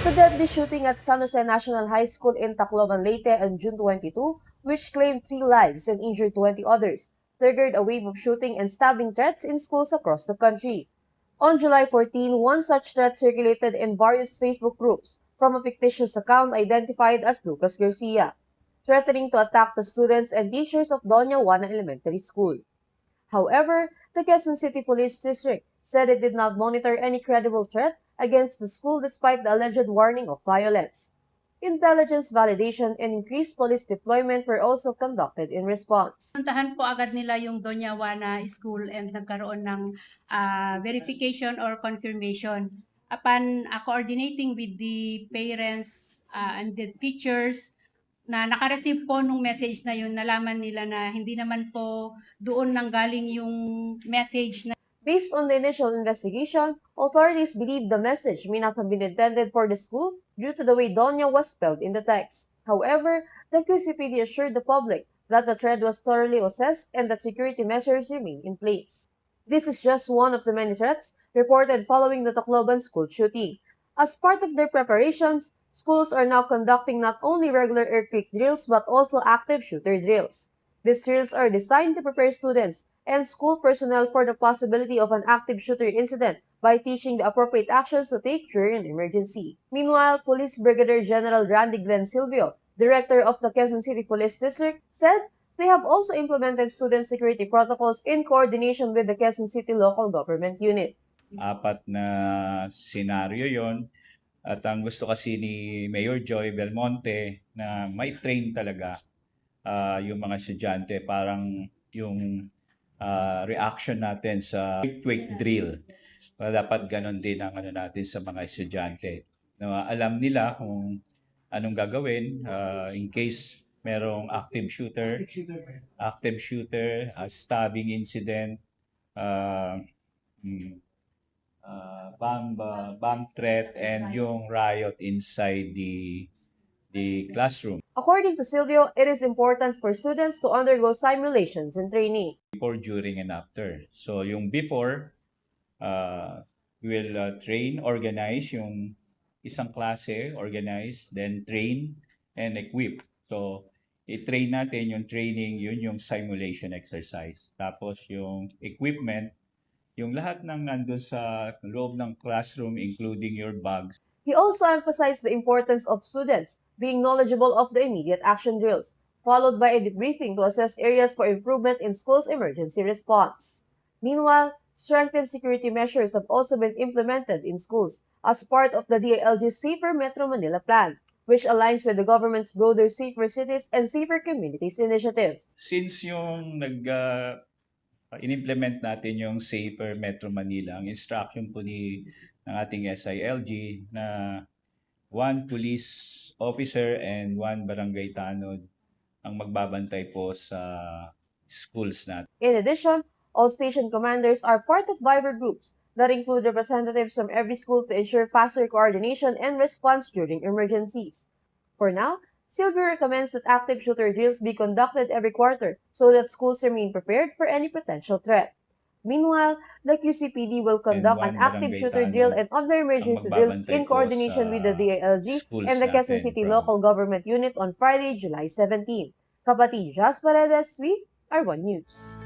The deadly shooting at San Jose National High School in Tacloban, Leyte on June 22, which claimed 3 lives and injured 20 others, triggered a wave of shooting and stabbing threats in schools across the country. On July 14, one such threat circulated in various Facebook groups from a fictitious account identified as Lucas Garcia, threatening to attack the students and teachers of Doña Juana Elementary School. However, the Quezon City Police District said it did not monitor any credible threat against the school despite the alleged warning of violence. Intelligence validation and increased police deployment were also conducted in response. Puntahan po agad nila yung Doña Juana School and nagkaroon ng verification or confirmation. Upon coordinating with the parents and the teachers, na nakareceive po nung message na yun, nalaman nila na hindi naman po doon nanggaling yung message na. Based on the initial investigation, authorities believe the message may not have been intended for the school due to the way Doña was spelled in the text. However, the QCPD assured the public that the thread was thoroughly assessed and that security measures remain in place. This is just one of the many threats reported following the Tacloban school shooting. As part of their preparations, schools are now conducting not only regular earthquake drills but also active shooter drills. These drills are designed to prepare students and school personnel for the possibility of an active shooter incident by teaching the appropriate actions to take during an emergency. Meanwhile, Police Brigadier General Randy Glenn Silvio, Director of the Quezon City Police District, said they have also implemented student security protocols in coordination with the Quezon City Local Government Unit. 4 na senaryo yon. At ang gusto kasi ni Mayor Joy Belmonte na may train talaga yung mga estudyante, parang yung reaction natin sa quick drill. Dapat ganon din ang natin sa mga estudyante. Alam nila kung anong gagawin in case merong active shooter, stabbing incident, bomb threat, and yung riot inside the classroom. According to Silvio, it is important for students to undergo simulations and training. Before, during, and after. So yung before, we will train, organize yung isang klase, organize, then train and equip. So i-train natin yung training, yun yung simulation exercise. Tapos yung equipment, yung lahat ng nandun sa loob ng classroom, including your bags. He also emphasized the importance of students being knowledgeable of the immediate action drills, followed by a debriefing to assess areas for improvement in schools' emergency response. Meanwhile, strengthened security measures have also been implemented in schools as part of the DILG's Safer Metro Manila Plan, which aligns with the government's broader Safer Cities and Safer Communities initiative. Since yung in-implement natin yung Safer Metro Manila, ang instruction po ng ating SILG na 1 police officer and 1 barangay tanod ang magbabantay po sa schools natin. In addition, all station commanders are part of Viber groups that include representatives from every school to ensure faster coordination and response during emergencies. For now, Silvio recommends that active shooter drills be conducted every quarter so that schools remain prepared for any potential threat. Meanwhile, the QCPD will conduct an active shooter drill and other emergency drills in coordination with the DILG and the Quezon City Local Government Unit on Friday, July 17. Kapatid Jas Paredes, we are One News.